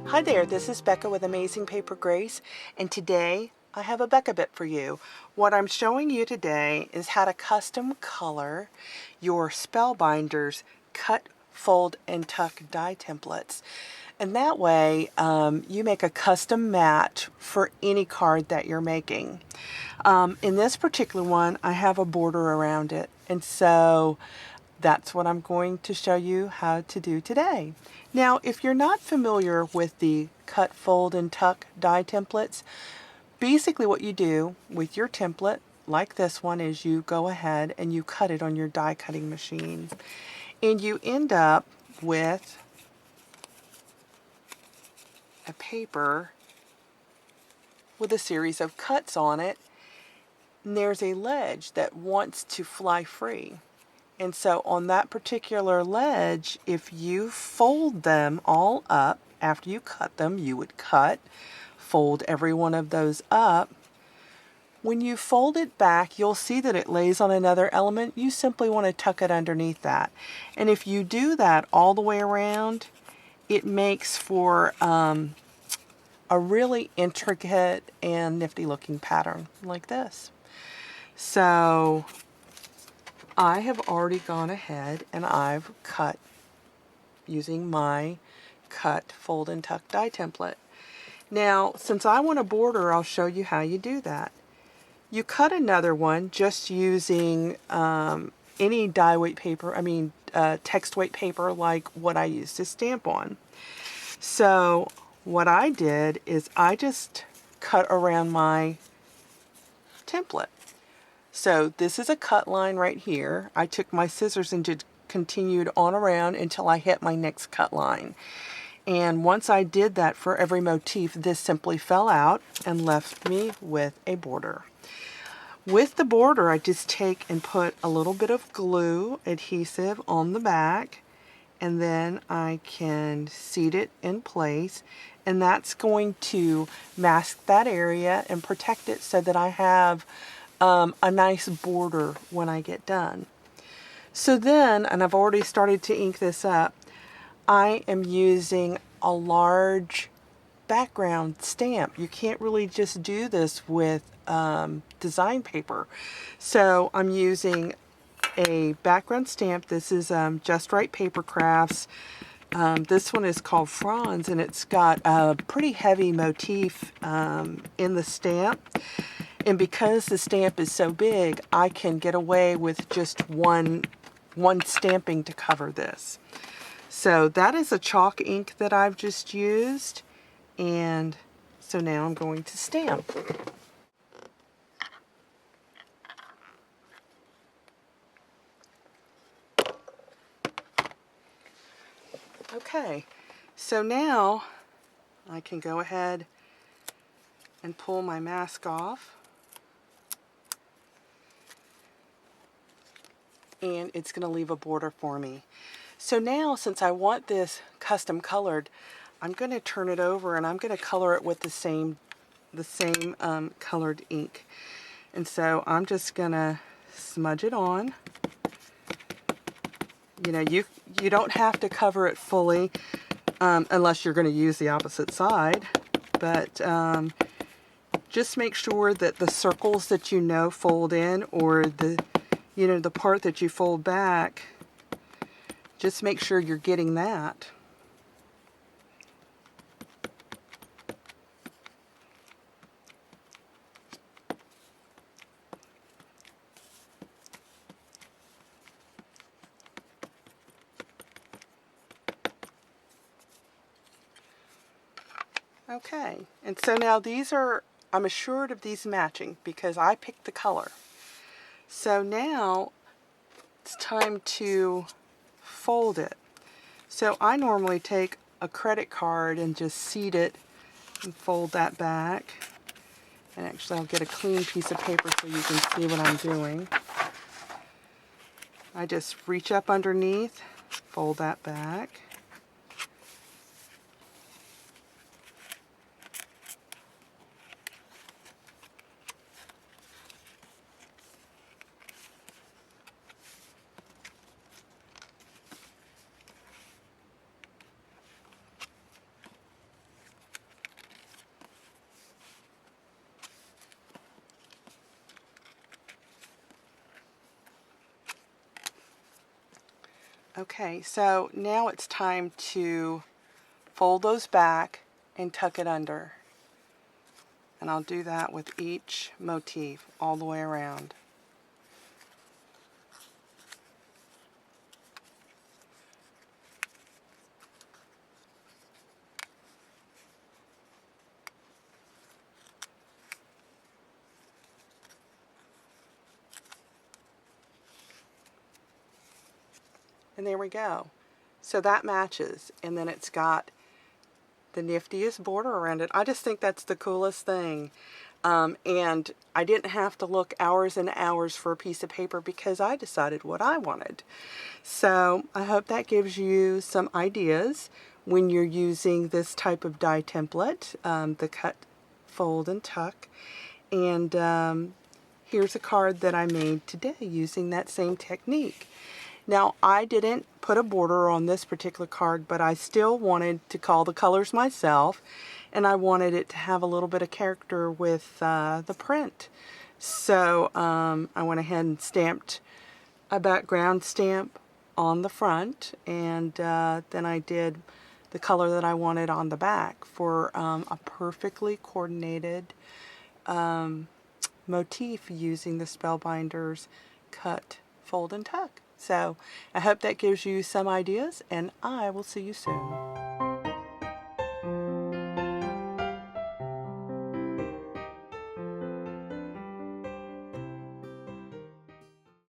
Hi there, this is Becca with Amazing Paper Grace, and today I have a Becca Bit for you. What I'm showing you today is how to custom color your Spellbinders Cut, Fold, and Tuck die templates. And that way you make a custom match for any card that you're making. In this particular one, I have a border around it, and so that's what I'm going to show you how to do today. Now, if you're not familiar with the Cut, Fold, and Tuck die templates, basically what you do with your template, like this one, is you go ahead and you cut it on your die cutting machine. And you end up with a paper with a series of cuts on it. And there's a ledge that wants to fly free. And so on that particular ledge, if you fold them all up, after you cut them, you would cut, fold every one of those up. When you fold it back, you'll see that it lays on another element. You simply want to tuck it underneath that. And if you do that all the way around, it makes for a really intricate and nifty looking pattern like this. So I have already gone ahead and I've cut using my Cut, Fold, and Tuck die template. Now, since I want a border, I'll show you how you do that. You cut another one just using any die weight paper, text weight paper like what I used to stamp on. So what I did is I just cut around my template. So this is a cut line right here. I took my scissors and just continued on around until I hit my next cut line. And once I did that for every motif, this simply fell out and left me with a border. With the border, I just take and put a little bit of glue adhesive on the back, and then I can seat it in place, and that's going to mask that area and protect it so that I have a nice border when I get done. So then, and I've already started to ink this up, I am using a large background stamp. You can't really just do this with design paper. So I'm using a background stamp. This is Just Right Paper Crafts. This one is called Franz, and it's got a pretty heavy motif in the stamp. And because the stamp is so big, I can get away with just one stamping to cover this. So that is a chalk ink that I've just used. And so now I'm going to stamp. Okay, so now I can go ahead and pull my mask off. And it's going to leave a border for me. So now, since I want this custom colored, I'm going to turn it over and I'm going to color it with the same colored ink. And so I'm just going to smudge it on. You know, you don't have to cover it fully unless you're going to use the opposite side, but just make sure that the circles that you know fold in, or the part that you fold back, just make sure you're getting that. Okay, and so now I'm assured of these matching because I picked the color. So now it's time to fold it. So I normally take a credit card and just seat it and fold that back. And actually I'll get a clean piece of paper so you can see what I'm doing. I just reach up underneath, fold that back. Okay, so now it's time to fold those back and tuck it under. And I'll do that with each motif all the way around. And there we go. So that matches, and then it's got the niftiest border around it. I just think that's the coolest thing. And I didn't have to look hours and hours for a piece of paper because I decided what I wanted. So I hope that gives you some ideas when you're using this type of die template, the cut, fold, and tuck. And here's a card that I made today using that same technique. Now, I didn't put a border on this particular card, but I still wanted to call the colors myself, and I wanted it to have a little bit of character with the print. So I went ahead and stamped a background stamp on the front, and then I did the color that I wanted on the back for a perfectly coordinated motif using the Spellbinders Cut, Fold, and Tuck. So I hope that gives you some ideas, and I will see you soon.